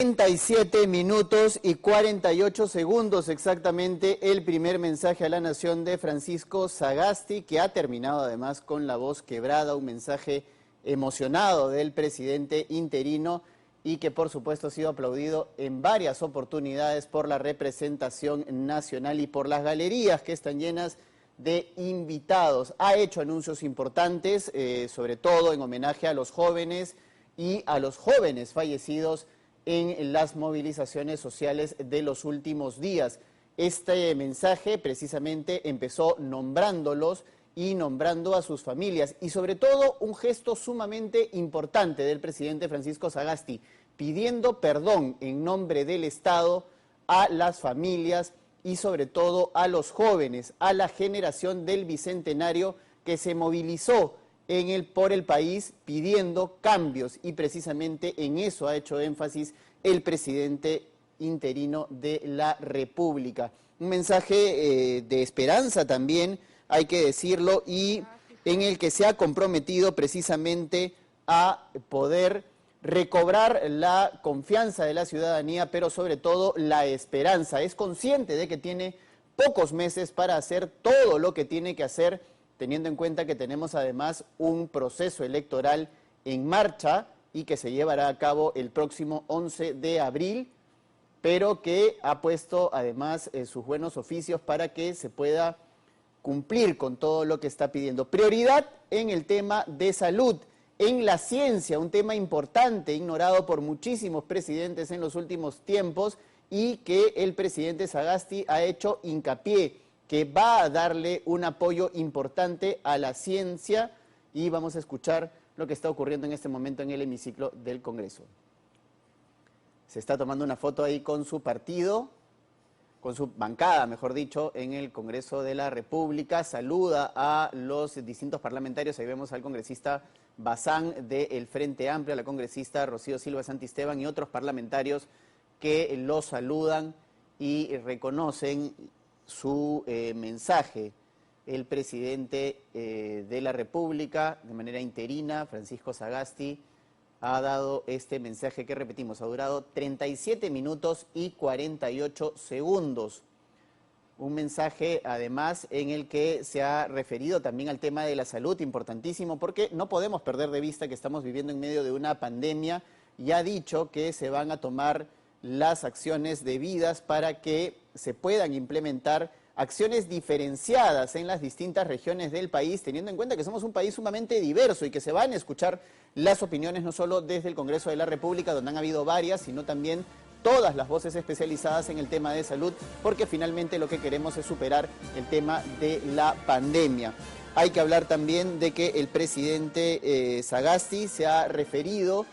37 minutos y 48 segundos exactamente el primer mensaje a la nación de Francisco Sagasti, que ha terminado además con la voz quebrada, un mensaje emocionado del presidente interino y que por supuesto ha sido aplaudido en varias oportunidades por la representación nacional y por las galerías que están llenas de invitados. Ha hecho anuncios importantes, sobre todo en homenaje a los jóvenes y a los jóvenes fallecidos en las movilizaciones sociales de los últimos días. Este mensaje precisamente empezó nombrándolos y nombrando a sus familias y sobre todo un gesto sumamente importante del presidente Francisco Sagasti, pidiendo perdón en nombre del Estado a las familias y sobre todo a los jóvenes, a la generación del Bicentenario que se movilizó por el país pidiendo cambios y precisamente en eso ha hecho énfasis el presidente interino de la República. Un mensaje de esperanza también, hay que decirlo, y en el que se ha comprometido precisamente a poder recobrar la confianza de la ciudadanía, pero sobre todo la esperanza. Es consciente de que tiene pocos meses para hacer todo lo que tiene que hacer, teniendo en cuenta que tenemos además un proceso electoral en marcha y que se llevará a cabo el próximo 11 de abril, pero que ha puesto además sus buenos oficios para que se pueda cumplir con todo lo que está pidiendo. Prioridad en el tema de salud, en la ciencia, un tema importante, ignorado por muchísimos presidentes en los últimos tiempos y que el presidente Sagasti ha hecho hincapié que va a darle un apoyo importante a la ciencia y vamos a escuchar lo que está ocurriendo en este momento en el hemiciclo del Congreso. Se está tomando una foto ahí con su partido, con su bancada, mejor dicho, en el Congreso de la República. Saluda a los distintos parlamentarios. Ahí vemos al congresista Bazán del Frente Amplio, a la congresista Rocío Silva Santisteban y otros parlamentarios que lo saludan y reconocen su mensaje. El presidente de la República, de manera interina, Francisco Sagasti, ha dado este mensaje que repetimos, ha durado 37 minutos y 48 segundos. Un mensaje, además, en el que se ha referido también al tema de la salud, importantísimo, porque no podemos perder de vista que estamos viviendo en medio de una pandemia y ha dicho que se van a tomar las acciones debidas para que se puedan implementar acciones diferenciadas en las distintas regiones del país, teniendo en cuenta que somos un país sumamente diverso y que se van a escuchar las opiniones no solo desde el Congreso de la República, donde han habido varias, sino también todas las voces especializadas en el tema de salud, porque finalmente lo que queremos es superar el tema de la pandemia. Hay que hablar también de que el presidente Sagasti se ha referido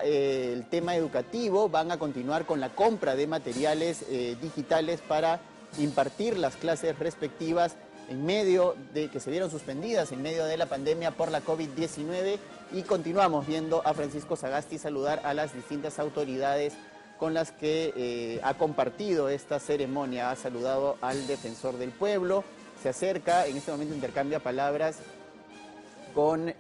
el tema educativo, van a continuar con la compra de materiales digitales para impartir las clases respectivas en medio de que se vieron suspendidas en medio de la pandemia por la COVID-19 y continuamos viendo a Francisco Sagasti saludar a las distintas autoridades con las que ha compartido esta ceremonia. Ha saludado al defensor del pueblo, se acerca, en este momento intercambia palabras con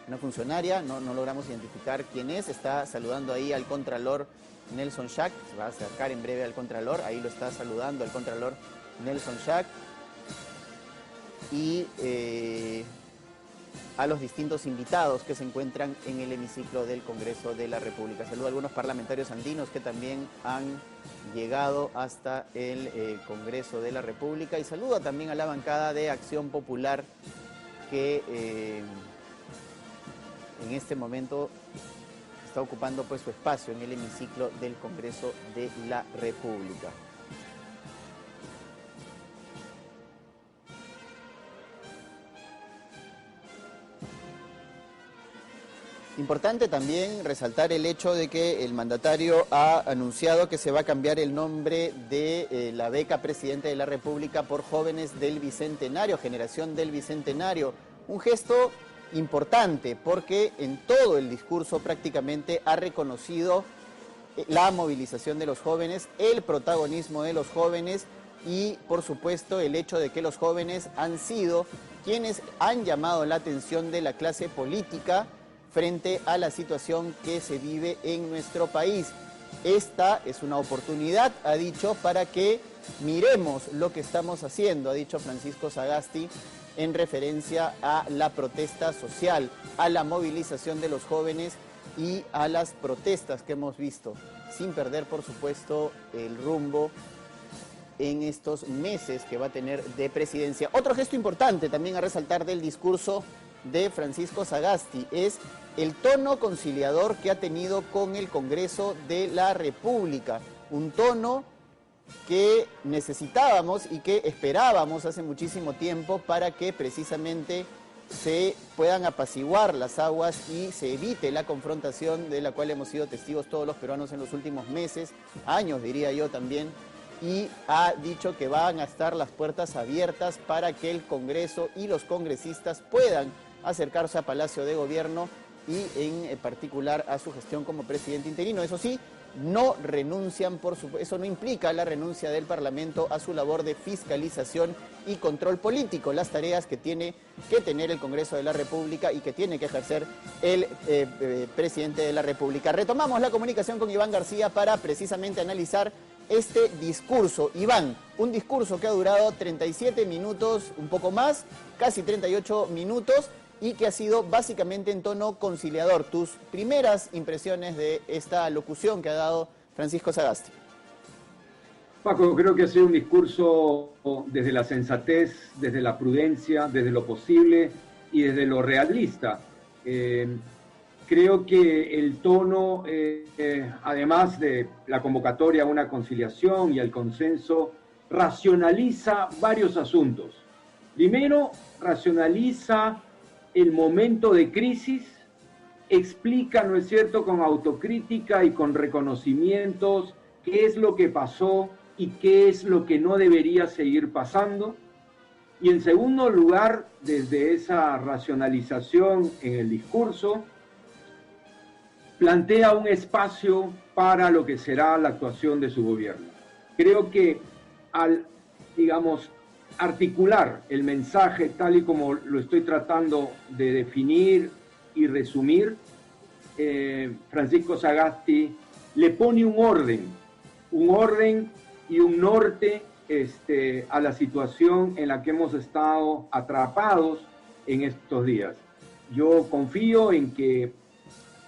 una funcionaria, no logramos identificar quién es, está saludando ahí al contralor Nelson Schack, se va a acercar en breve al contralor, ahí lo está saludando el contralor Nelson Schack y a los distintos invitados que se encuentran en el hemiciclo del Congreso de la República. Saludo a algunos parlamentarios andinos que también han llegado hasta el Congreso de la República y saludo también a la bancada de Acción Popular que en este momento está ocupando pues su espacio en el hemiciclo del Congreso de la República. Importante también resaltar el hecho de que el mandatario ha anunciado que se va a cambiar el nombre de la beca Presidente de la República por Jóvenes del Bicentenario, Generación del Bicentenario. Un gesto importante porque en todo el discurso prácticamente ha reconocido la movilización de los jóvenes, el protagonismo de los jóvenes y por supuesto el hecho de que los jóvenes han sido quienes han llamado la atención de la clase política frente a la situación que se vive en nuestro país. Esta es una oportunidad, ha dicho, para que miremos lo que estamos haciendo, ha dicho Francisco Sagasti, en referencia a la protesta social, a la movilización de los jóvenes y a las protestas que hemos visto, sin perder, por supuesto, el rumbo en estos meses que va a tener de presidencia. Otro gesto importante también a resaltar del discurso de Francisco Sagasti es el tono conciliador que ha tenido con el Congreso de la República, un tono que necesitábamos y que esperábamos hace muchísimo tiempo para que precisamente se puedan apaciguar las aguas y se evite la confrontación de la cual hemos sido testigos todos los peruanos en los últimos meses, años diría yo también, y ha dicho que van a estar las puertas abiertas para que el Congreso y los congresistas puedan acercarse a Palacio de Gobierno y en particular a su gestión como presidente interino. Eso sí, no renuncian, eso no implica la renuncia del Parlamento a su labor de fiscalización y control político, las tareas que tiene que tener el Congreso de la República y que tiene que ejercer el presidente de la República. Retomamos la comunicación con Iván García para precisamente analizar este discurso. Iván, un discurso que ha durado 37 minutos, un poco más, casi 38 minutos, y que ha sido básicamente en tono conciliador. Tus primeras impresiones de esta locución que ha dado Francisco Sagasti. Paco, creo que ha sido un discurso desde la sensatez, desde la prudencia, desde lo posible y desde lo realista. Creo que el tono, además de la convocatoria a una conciliación y al consenso, racionaliza varios asuntos. Primero, racionaliza el momento de crisis, explica, ¿no es cierto?, con autocrítica y con reconocimientos qué es lo que pasó y qué es lo que no debería seguir pasando. Y en segundo lugar, desde esa racionalización en el discurso, plantea un espacio para lo que será la actuación de su gobierno. Creo que al, digamos, articular el mensaje tal y como lo estoy tratando de definir y resumir, Francisco Sagasti le pone un orden y un norte a la situación en la que hemos estado atrapados en estos días. Yo confío en que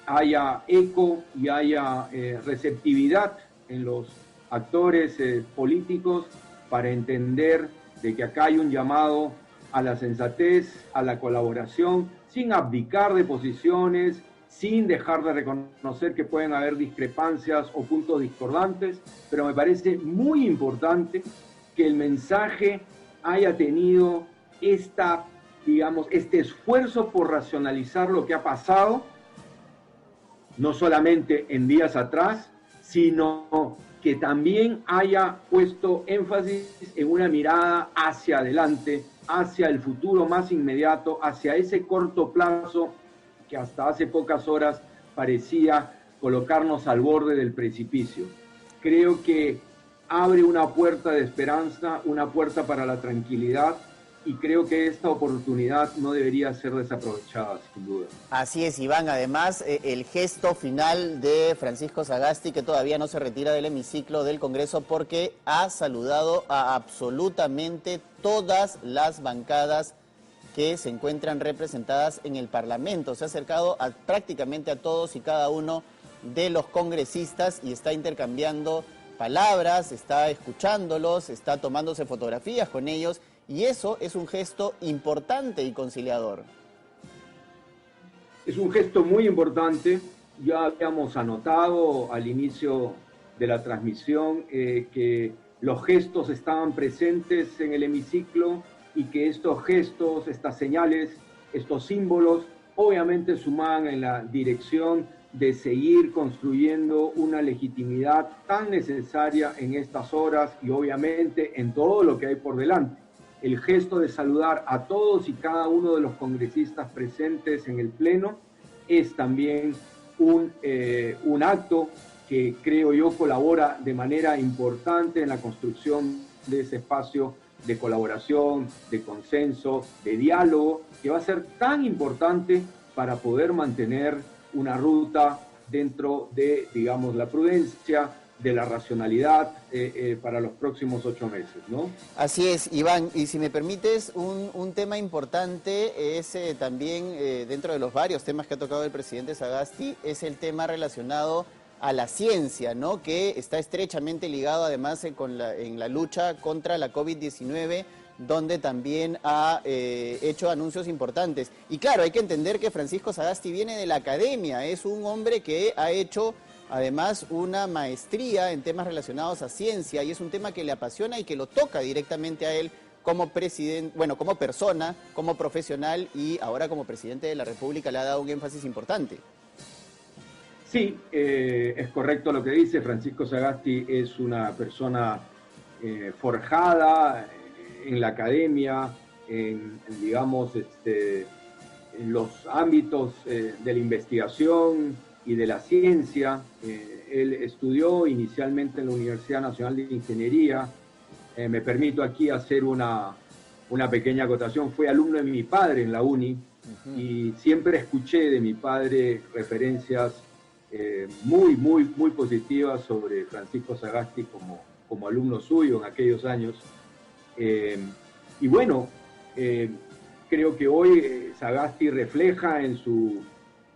haya eco y haya receptividad en los actores políticos para entender de que acá hay un llamado a la sensatez, a la colaboración, sin abdicar de posiciones, sin dejar de reconocer que pueden haber discrepancias o puntos discordantes, pero me parece muy importante que el mensaje haya tenido este esfuerzo por racionalizar lo que ha pasado, no solamente en días atrás, sino que también haya puesto énfasis en una mirada hacia adelante, hacia el futuro más inmediato, hacia ese corto plazo que hasta hace pocas horas parecía colocarnos al borde del precipicio. Creo que abre una puerta de esperanza, una puerta para la tranquilidad, y creo que esta oportunidad no debería ser desaprovechada, sin duda. Así es, Iván. Además, el gesto final de Francisco Sagasti, que todavía no se retira del hemiciclo del Congreso porque ha saludado a absolutamente todas las bancadas que se encuentran representadas en el Parlamento. Se ha acercado prácticamente a todos y cada uno de los congresistas y está intercambiando palabras, está escuchándolos, está tomándose fotografías con ellos. Y eso es un gesto importante y conciliador. Es un gesto muy importante. Ya habíamos anotado al inicio de la transmisión que los gestos estaban presentes en el hemiciclo y que estos gestos, estas señales, estos símbolos, obviamente sumaban en la dirección de seguir construyendo una legitimidad tan necesaria en estas horas y obviamente en todo lo que hay por delante. El gesto de saludar a todos y cada uno de los congresistas presentes en el Pleno es también un acto que creo yo colabora de manera importante en la construcción de ese espacio de colaboración, de consenso, de diálogo, que va a ser tan importante para poder mantener una ruta dentro de, digamos, la prudencia, de la racionalidad para los próximos 8 meses, ¿no? Así es, Iván, y si me permites, un tema importante es también, dentro de los varios temas que ha tocado el presidente Sagasti, es el tema relacionado a la ciencia, ¿no? Que está estrechamente ligado además en la lucha contra la COVID-19, donde también ha hecho anuncios importantes. Y claro, hay que entender que Francisco Sagasti viene de la academia, es un hombre que ha hecho además una maestría en temas relacionados a ciencia, y es un tema que le apasiona y que lo toca directamente a él como presidente, bueno, como persona, como profesional, y ahora como presidente de la República le ha dado un énfasis importante. Sí, es correcto lo que dice. Francisco Sagasti es una persona forjada en la academia, digamos, en los ámbitos de la investigación y de la ciencia. Él estudió inicialmente en la Universidad Nacional de Ingeniería. Me permito aquí hacer una pequeña acotación. Fue alumno de mi padre en la UNI y siempre escuché de mi padre referencias muy positivas sobre Francisco Sagasti como alumno suyo en aquellos años. Y bueno, creo que hoy Sagasti refleja en su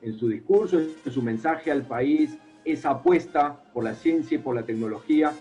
discurso, en su mensaje al país, esa apuesta por la ciencia y por la tecnología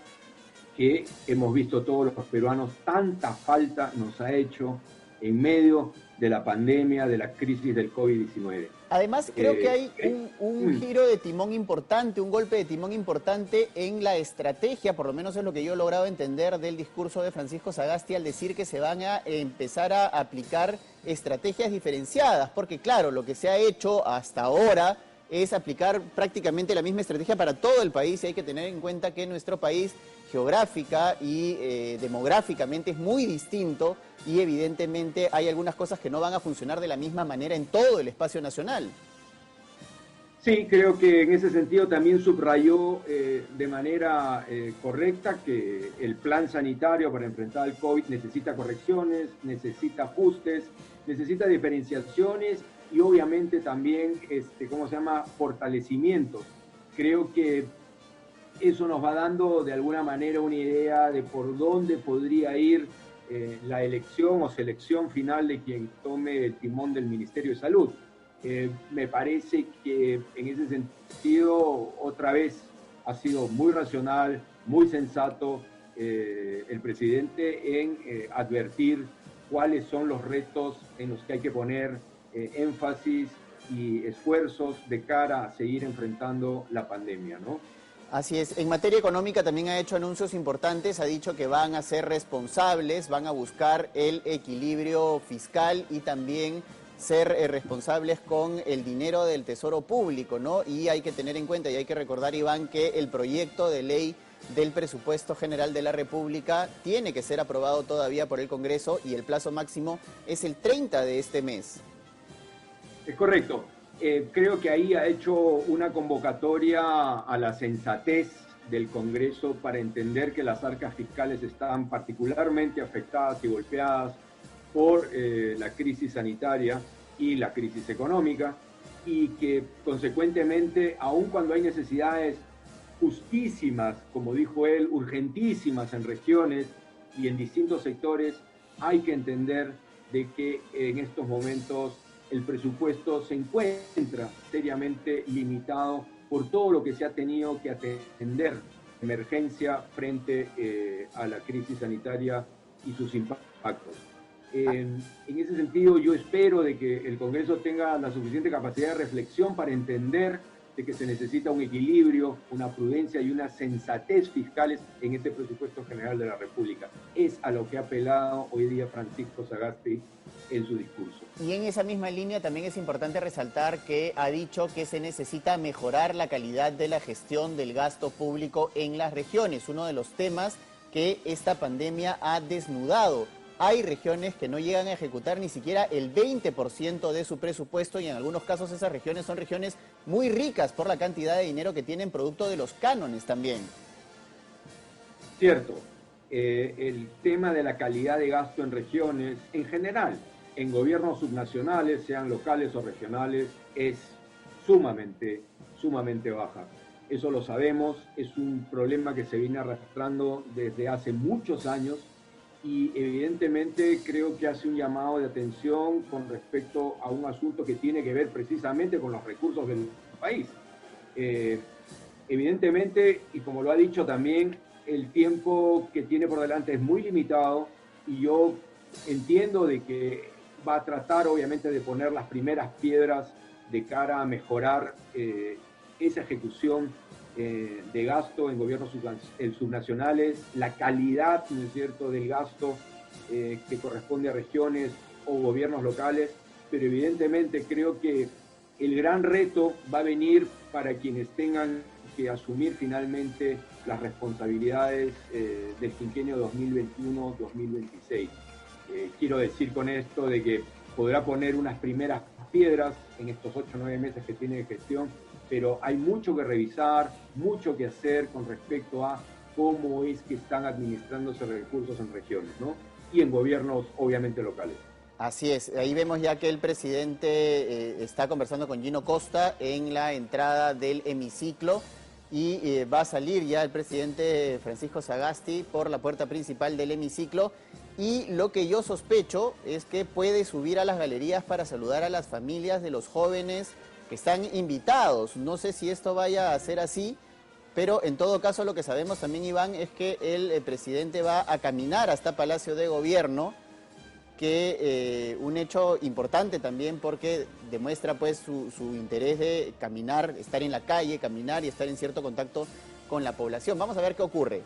que hemos visto todos los peruanos, tanta falta nos ha hecho en medio de la pandemia, de la crisis del COVID-19. Además, creo que hay un giro de timón importante, un golpe de timón importante en la estrategia, por lo menos es lo que yo he logrado entender del discurso de Francisco Sagasti al decir que se van a empezar a aplicar estrategias diferenciadas, porque claro, lo que se ha hecho hasta ahora es aplicar prácticamente la misma estrategia para todo el país, y hay que tener en cuenta que nuestro país geográfica y demográficamente es muy distinto, y evidentemente hay algunas cosas que no van a funcionar de la misma manera en todo el espacio nacional. Sí, creo que en ese sentido también subrayó de manera correcta que el plan sanitario para enfrentar el COVID necesita correcciones, necesita ajustes, necesita diferenciaciones y obviamente también, fortalecimientos. Creo que eso nos va dando de alguna manera una idea de por dónde podría ir la elección o selección final de quien tome el timón del Ministerio de Salud. Me parece que en ese sentido, otra vez, ha sido muy racional, muy sensato el presidente en advertir cuáles son los retos en los que hay que poner énfasis y esfuerzos de cara a seguir enfrentando la pandemia, ¿no? Así es. En materia económica también ha hecho anuncios importantes, ha dicho que van a ser responsables, van a buscar el equilibrio fiscal y también ser responsables con el dinero del Tesoro Público, ¿no? Y hay que tener en cuenta y hay que recordar, Iván, que el proyecto de ley del presupuesto general de la República tiene que ser aprobado todavía por el Congreso y el plazo máximo es el 30 de este mes. Es correcto. Creo que ahí ha hecho una convocatoria a la sensatez del Congreso para entender que las arcas fiscales están particularmente afectadas y golpeadas por la crisis sanitaria y la crisis económica, y que consecuentemente, aun cuando hay necesidades justísimas, como dijo él, urgentísimas en regiones y en distintos sectores, hay que entender de que en estos momentos el presupuesto se encuentra seriamente limitado por todo lo que se ha tenido que atender de emergencia frente a la crisis sanitaria y sus impactos. En ese sentido, yo espero de que el Congreso tenga la suficiente capacidad de reflexión para entender de que se necesita un equilibrio, una prudencia y una sensatez fiscales en este presupuesto general de la República. Es a lo que ha apelado hoy día Francisco Sagasti en su discurso. Y en esa misma línea también es importante resaltar que ha dicho que se necesita mejorar la calidad de la gestión del gasto público en las regiones, uno de los temas que esta pandemia ha desnudado. Hay regiones que no llegan a ejecutar ni siquiera el 20% de su presupuesto, y en algunos casos esas regiones son regiones muy ricas por la cantidad de dinero que tienen producto de los cánones también. Cierto, el tema de la calidad de gasto en regiones en general, en gobiernos subnacionales, sean locales o regionales, es sumamente baja. Eso lo sabemos, es un problema que se viene arrastrando desde hace muchos años y evidentemente creo que hace un llamado de atención con respecto a un asunto que tiene que ver precisamente con los recursos del país. Evidentemente, y como lo ha dicho también, el tiempo que tiene por delante es muy limitado y yo entiendo de que va a tratar obviamente de poner las primeras piedras de cara a mejorar esa ejecución de gasto en gobiernos subnacionales, la calidad, ¿no es cierto?, del gasto que corresponde a regiones o gobiernos locales, pero evidentemente creo que el gran reto va a venir para quienes tengan que asumir finalmente las responsabilidades del quinquenio 2021-2026. Quiero decir con esto de que podrá poner unas primeras piedras en estos 8 o 9 meses que tiene de gestión, pero hay mucho que revisar, mucho que hacer con respecto a cómo es que están administrándose recursos en regiones, ¿no? Y en gobiernos obviamente locales. Así es, ahí vemos ya que el presidente está conversando con Gino Costa en la entrada del hemiciclo y va a salir ya el presidente Francisco Sagasti por la puerta principal del hemiciclo y lo que yo sospecho es que puede subir a las galerías para saludar a las familias de los jóvenes que están invitados. No sé si esto vaya a ser así, pero en todo caso lo que sabemos también, Iván, es que el presidente va a caminar hasta Palacio de Gobierno, que un hecho importante también porque demuestra pues su interés de caminar, estar en la calle, caminar y estar en cierto contacto con la población. Vamos a ver qué ocurre.